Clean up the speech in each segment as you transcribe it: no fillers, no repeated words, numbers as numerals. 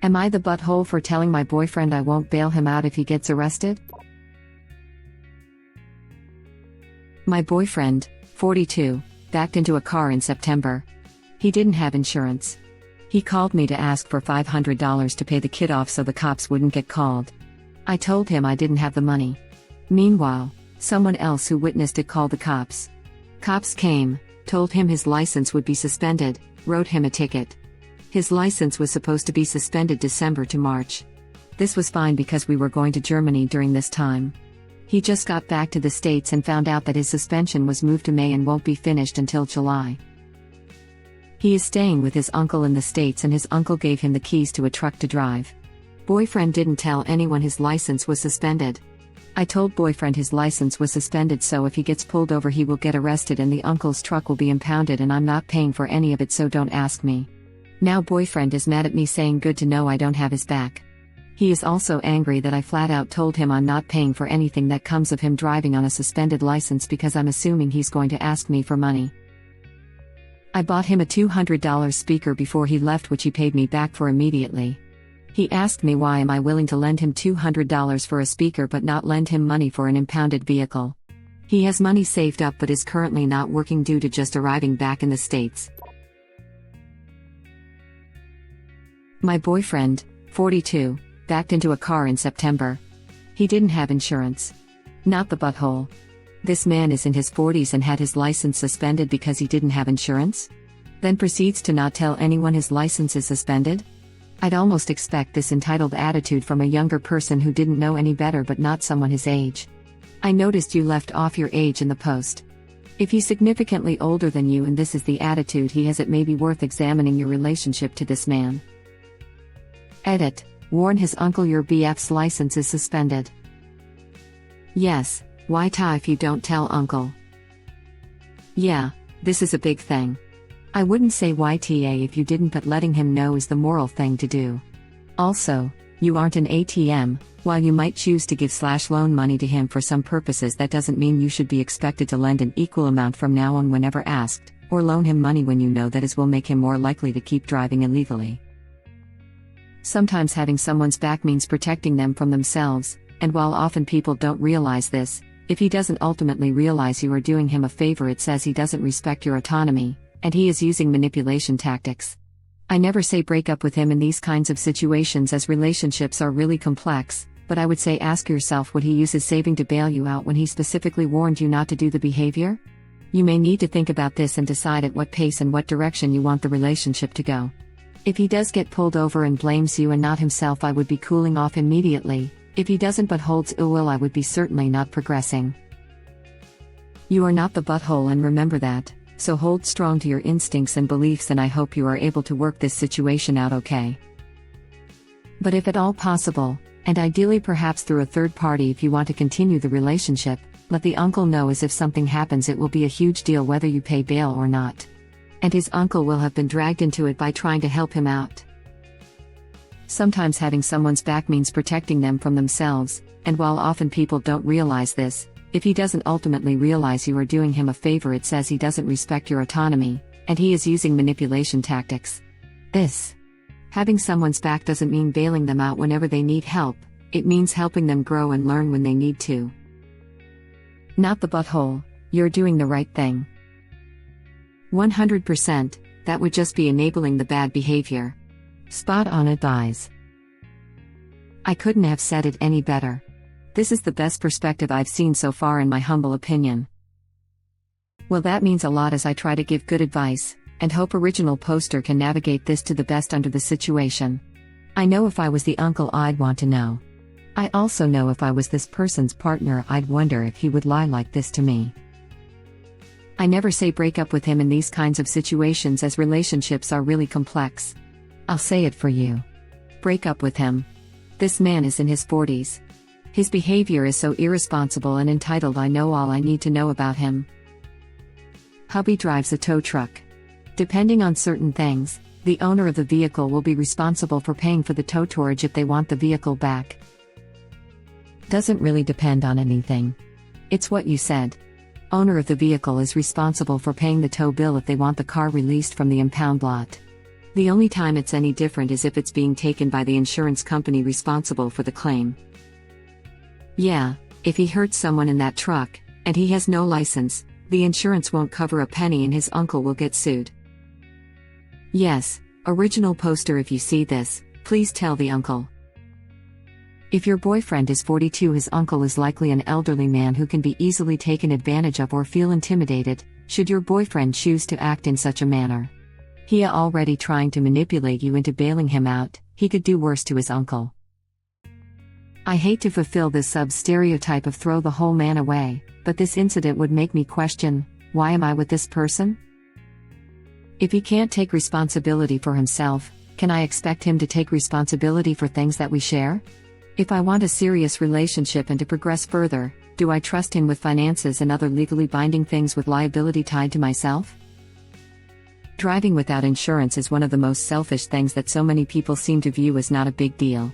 Am I the butthole for telling my boyfriend I won't bail him out if he gets arrested? My boyfriend, 42, backed into a car in September. He didn't have insurance. He called me to ask for $500 to pay the kid off so the cops wouldn't get called. I told him I didn't have the money. Meanwhile, someone else who witnessed it called the cops. Cops came, told him his license would be suspended, wrote him a ticket. His license was supposed to be suspended December to March. This was fine because we were going to Germany during this time. He just got back to the States and found out that his suspension was moved to May and won't be finished until July. He is staying with his uncle in the States and his uncle gave him the keys to a truck to drive. Boyfriend didn't tell anyone his license was suspended. I told boyfriend his license was suspended so if he gets pulled over he will get arrested and the uncle's truck will be impounded and I'm not paying for any of it, so don't ask me. Now boyfriend is mad at me saying good to know I don't have his back. He is also angry that I flat out told him I'm not paying for anything that comes of him driving on a suspended license because I'm assuming he's going to ask me for money. I bought him a $200 speaker before he left, which he paid me back for immediately. He asked me why am I willing to lend him $200 for a speaker but not lend him money for an impounded vehicle. He has money saved up but is currently not working due to just arriving back in the States. My boyfriend, 42, backed into a car in September. He didn't have insurance. Not the butthole. This man is in his 40s and had his license suspended because he didn't have insurance? Then proceeds to not tell anyone his license is suspended? I'd almost expect this entitled attitude from a younger person who didn't know any better but not someone his age. I noticed you left off your age in the post. If he's significantly older than you and this is the attitude he has, it may be worth examining your relationship to this man. Edit. Warn his uncle your BF's license is suspended. Yes, AITA if you don't tell uncle. Yeah, this is a big thing. I wouldn't say YTA if you didn't, but letting him know is the moral thing to do. Also, you aren't an ATM. While you might choose to give/loan money to him for some purposes, that doesn't mean you should be expected to lend an equal amount from now on whenever asked, or loan him money when you know that it will make him more likely to keep driving illegally. Sometimes having someone's back means protecting them from themselves, and while often people don't realize this, if he doesn't ultimately realize you are doing him a favor, it says he doesn't respect your autonomy, and he is using manipulation tactics. I never say break up with him in these kinds of situations as relationships are really complex, but I would say ask yourself, would he use his saving to bail you out when he specifically warned you not to do the behavior? You may need to think about this and decide at what pace and what direction you want the relationship to go. If he does get pulled over and blames you and not himself, I would be cooling off immediately. If he doesn't but holds ill will, I would be certainly not progressing. You are not the butthole, and remember that, so hold strong to your instincts and beliefs, and I hope you are able to work this situation out okay. But if at all possible, and ideally perhaps through a third party if you want to continue the relationship, let the uncle know, as if something happens it will be a huge deal whether you pay bail or not. And his uncle will have been dragged into it by trying to help him out. Sometimes having someone's back means protecting them from themselves, and while often people don't realize this, if he doesn't ultimately realize you are doing him a favor, it says he doesn't respect your autonomy, and he is using manipulation tactics. Having someone's back doesn't mean bailing them out whenever they need help, it means helping them grow and learn when they need to. Not the butthole, you're doing the right thing. 100%, that would just be enabling the bad behavior. Spot on advice. I couldn't have said it any better. This is the best perspective I've seen so far, in my humble opinion. Well, that means a lot as I try to give good advice, and hope original poster can navigate this to the best under the situation. I know if I was the uncle I'd want to know. I also know if I was this person's partner I'd wonder if he would lie like this to me. I never say break up with him in these kinds of situations as relationships are really complex. I'll say it for you. Break up with him. This man is in his 40s. His behavior is so irresponsible and entitled. I know all I need to know about him. Hubby drives a tow truck. Depending on certain things, the owner of the vehicle will be responsible for paying for the tow storage if they want the vehicle back. Doesn't really depend on anything. It's what you said. Owner of the vehicle is responsible for paying the tow bill if they want the car released from the impound lot. The only time it's any different is if it's being taken by the insurance company responsible for the claim. Yeah, if he hurts someone in that truck, and he has no license, the insurance won't cover a penny and his uncle will get sued. Yes, original poster, if you see this, please tell the uncle. If your boyfriend is 42, his uncle is likely an elderly man who can be easily taken advantage of or feel intimidated, should your boyfriend choose to act in such a manner. He already trying to manipulate you into bailing him out, he could do worse to his uncle. I hate to fulfill this sub-stereotype of throw the whole man away, but this incident would make me question, why am I with this person? If he can't take responsibility for himself, can I expect him to take responsibility for things that we share? If I want a serious relationship and to progress further, do I trust him with finances and other legally binding things with liability tied to myself? Driving without insurance is one of the most selfish things that so many people seem to view as not a big deal.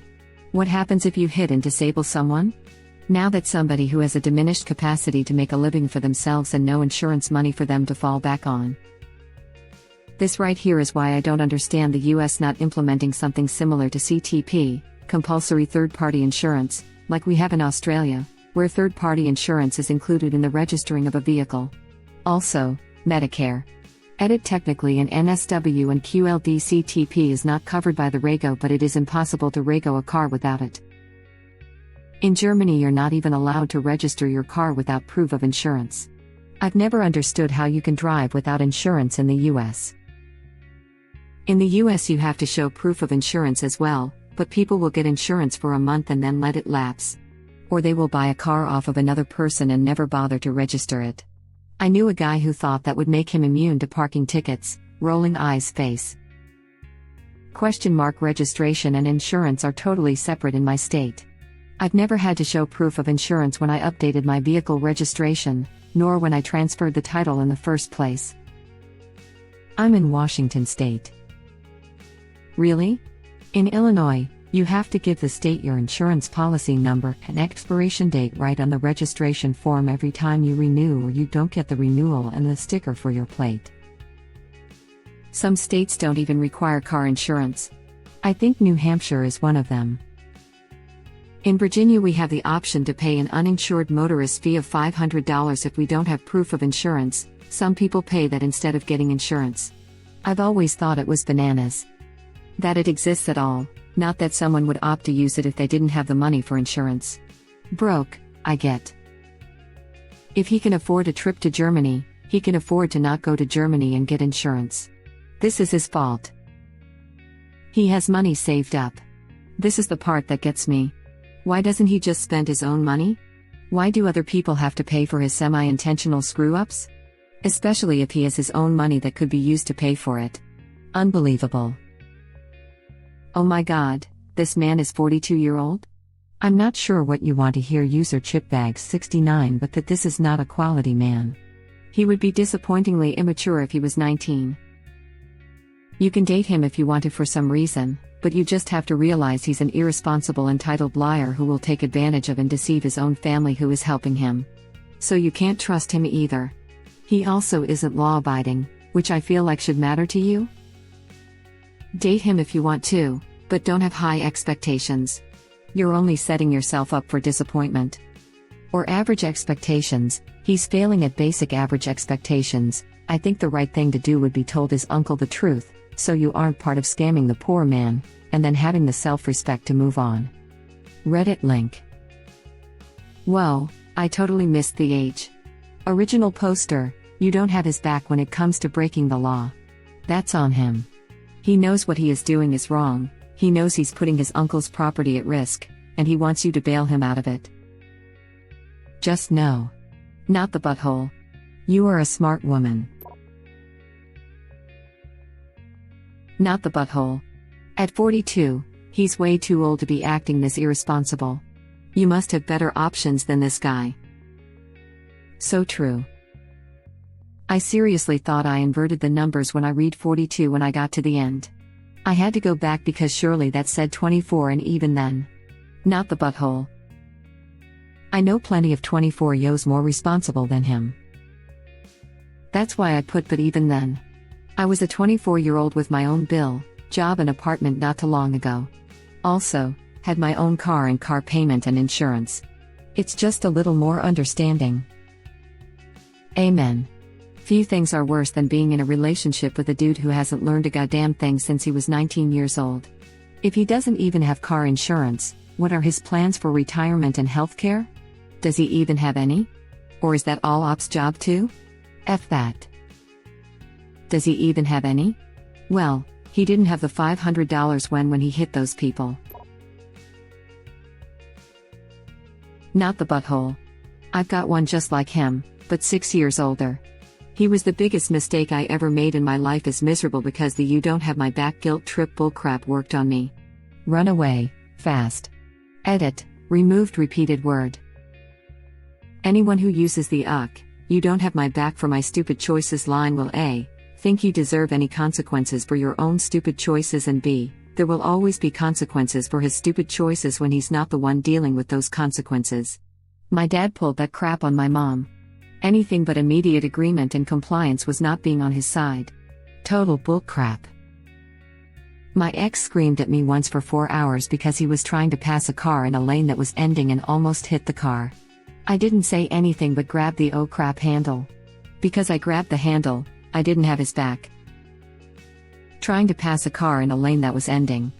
What happens if you hit and disable someone? Now that's somebody who has a diminished capacity to make a living for themselves and no insurance money for them to fall back on. This right here is why I don't understand the US not implementing something similar to CTP, compulsory third-party insurance, like we have in Australia, where third-party insurance is included in the registering of a vehicle. Also, Medicare. Edit technically an NSW and QLD CTP is not covered by the REGO, but it is impossible to REGO a car without it. In Germany you're not even allowed to register your car without proof of insurance. I've never understood how you can drive without insurance in the US. In the US you have to show proof of insurance as well, but people will get insurance for a month and then let it lapse. Or they will buy a car off of another person and never bother to register it. I knew a guy who thought that would make him immune to parking tickets, rolling eyes face. Registration and insurance are totally separate in my state. I've never had to show proof of insurance when I updated my vehicle registration, nor when I transferred the title in the first place. I'm in Washington state. Really? In Illinois, you have to give the state your insurance policy number and expiration date right on the registration form every time you renew, or you don't get the renewal and the sticker for your plate. Some states don't even require car insurance. I think New Hampshire is one of them. In Virginia we have the option to pay an uninsured motorist fee of $500 if we don't have proof of insurance. Some people pay that instead of getting insurance. I've always thought it was bananas that it exists at all. Not that someone would opt to use it if they didn't have the money for insurance. Broke, I get. If he can afford a trip to Germany, he can afford to not go to Germany and get insurance. This is his fault. He has money saved up. This is the part that gets me. Why doesn't he just spend his own money? Why do other people have to pay for his semi-intentional screw-ups? Especially if he has his own money that could be used to pay for it. Unbelievable. Oh my god, this man is 42-year-old? I'm not sure what you want to hear, user chipbags69, but that this is not a quality man. He would be disappointingly immature if he was 19. You can date him if you want to for some reason, but you just have to realize he's an irresponsible, entitled liar who will take advantage of and deceive his own family who is helping him. So you can't trust him either. He also isn't law-abiding, which I feel like should matter to you. Date him if you want to, but don't have high expectations. You're only setting yourself up for disappointment. Or average expectations. He's failing at basic average expectations. I think the right thing to do would be told his uncle the truth, so you aren't part of scamming the poor man, and then having the self-respect to move on. Reddit link. Whoa, I totally missed the age. Original poster, you don't have his back when it comes to breaking the law. That's on him. He knows what he is doing is wrong, he knows he's putting his uncle's property at risk, and he wants you to bail him out of it. Just know. Not the butthole. You are a smart woman. Not the butthole. At 42, he's way too old to be acting this irresponsible. You must have better options than this guy. So true. I seriously thought I inverted the numbers when I read 42 when I got to the end. I had to go back because surely that said 24, and even then. Not the butthole. I know plenty of 24-years more responsible than him. That's why I put but even then. I was a 24-year-old with my own bill, job and apartment not too long ago. Also, had my own car and car payment and insurance. It's just a little more understanding. Amen. Few things are worse than being in a relationship with a dude who hasn't learned a goddamn thing since he was 19 years old. If he doesn't even have car insurance, what are his plans for retirement and healthcare? Does he even have any? Or is that all Op's job too? F that. Does he even have any? Well, he didn't have the $500 when he hit those people. Not the butthole. I've got one just like him, but 6 years older. He was the biggest mistake I ever made in my life, is miserable because the "you don't have my back" guilt trip bullcrap worked on me. Run away, fast. Edit, removed repeated word. Anyone who uses the "you don't have my back for my stupid choices" line will A. think you deserve any consequences for your own stupid choices, and B. there will always be consequences for his stupid choices when he's not the one dealing with those consequences. My dad pulled that crap on my mom. Anything but immediate agreement and compliance was not being on his side. Total bullcrap. My ex screamed at me once for 4 hours because he was trying to pass a car in a lane that was ending and almost hit the car. I didn't say anything but grabbed the "oh crap" handle. Because I grabbed the handle, I didn't have his back. Trying to pass a car in a lane that was ending.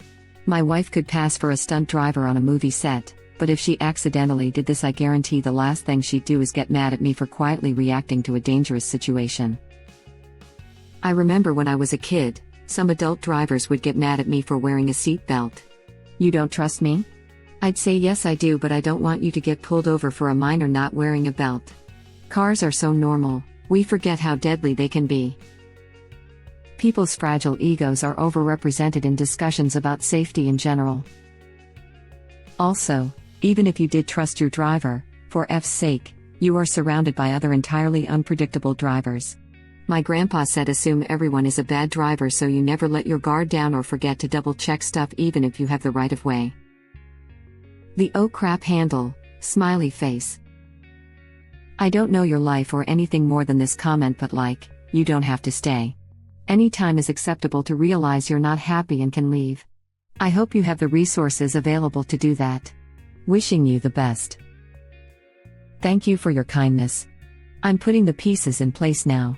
My wife could pass for a stunt driver on a movie set, but if she accidentally did this, I guarantee the last thing she'd do is get mad at me for quietly reacting to a dangerous situation. I remember when I was a kid, some adult drivers would get mad at me for wearing a seat belt. "You don't trust me?" I'd say, "Yes I do, but I don't want you to get pulled over for a minor not wearing a belt." Cars are so normal, we forget how deadly they can be. People's fragile egos are overrepresented in discussions about safety in general. Also, even if you did trust your driver, for F's sake, you are surrounded by other entirely unpredictable drivers. My grandpa said assume everyone is a bad driver so you never let your guard down or forget to double check stuff even if you have the right of way. The "oh crap" handle, smiley face. I don't know your life or anything more than this comment, but you don't have to stay. Any time is acceptable to realize you're not happy and can leave. I hope you have the resources available to do that. Wishing you the best. Thank you for your kindness. I'm putting the pieces in place now.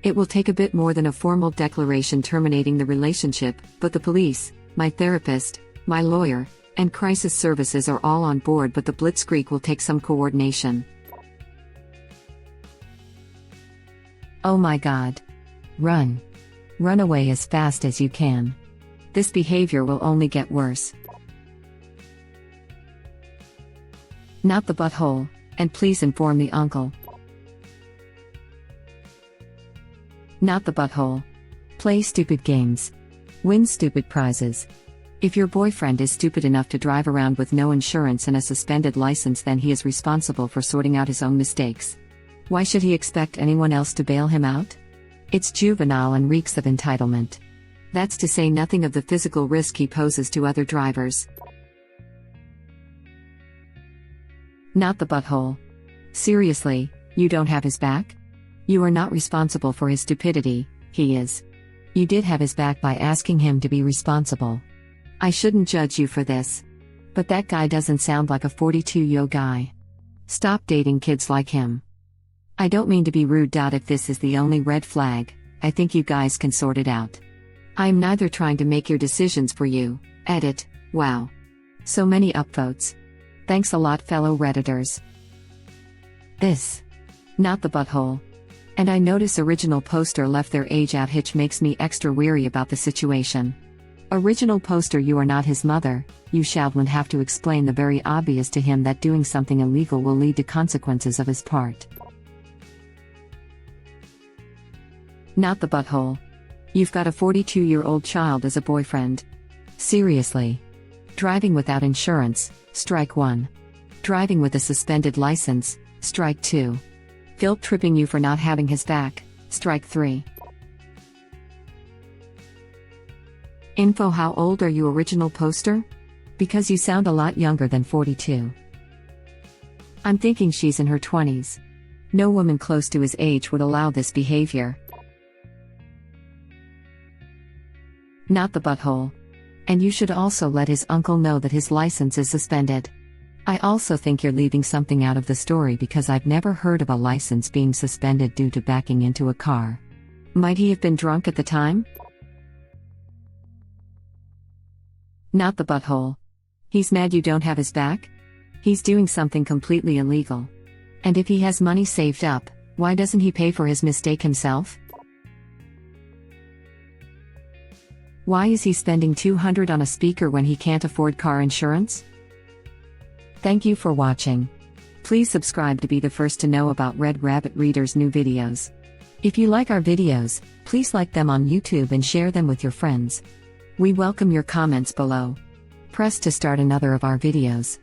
It will take a bit more than a formal declaration terminating the relationship, but the police, my therapist, my lawyer, and crisis services are all on board, but the blitzkrieg will take some coordination. Oh my God. Run. Run away as fast as you can. This behavior will only get worse. Not the butthole, and please inform the uncle. Not the butthole. Play stupid games. Win stupid prizes. If your boyfriend is stupid enough to drive around with no insurance and a suspended license, then he is responsible for sorting out his own mistakes. Why should he expect anyone else to bail him out? It's juvenile and reeks of entitlement. That's to say nothing of the physical risk he poses to other drivers. Not the butthole. Seriously, you don't have his back? You are not responsible for his stupidity, he is. You did have his back by asking him to be responsible. I shouldn't judge you for this. But that guy doesn't sound like a 42-year guy. Stop dating kids like him. I don't mean to be rude. If this is the only red flag, I think you guys can sort it out. I'm neither trying to make your decisions for you. Edit. Wow. So many upvotes. Thanks a lot, fellow Redditors. This. Not the butthole. And I notice original poster left their age out, which makes me extra weary about the situation. Original poster, you are not his mother. You shall have to explain the very obvious to him that doing something illegal will lead to consequences of his part. Not the butthole. You've got a 42-year-old child as a boyfriend. Seriously. Driving without insurance, strike 1. Driving with a suspended license, strike 2. Guilt tripping you for not having his back, strike 3. Info: how old are you, original poster? Because you sound a lot younger than 42. I'm thinking she's in her 20s. No woman close to his age would allow this behavior. not the butthole. And you should also let his uncle know that his license is suspended. I also think you're leaving something out of the story because I've never heard of a license being suspended due to backing into a car. Might he have been drunk at the time? Not the butthole. He's mad you don't have his back? He's doing something completely illegal. And if he has money saved up, why doesn't he pay for his mistake himself? Why is he spending $200 on a speaker when he can't afford car insurance? Thank you for watching. Please subscribe to be the first to know about Red Rabbit Reader's new videos. If you like our videos, please like them on YouTube and share them with your friends. We welcome your comments below. Press to start another of our videos.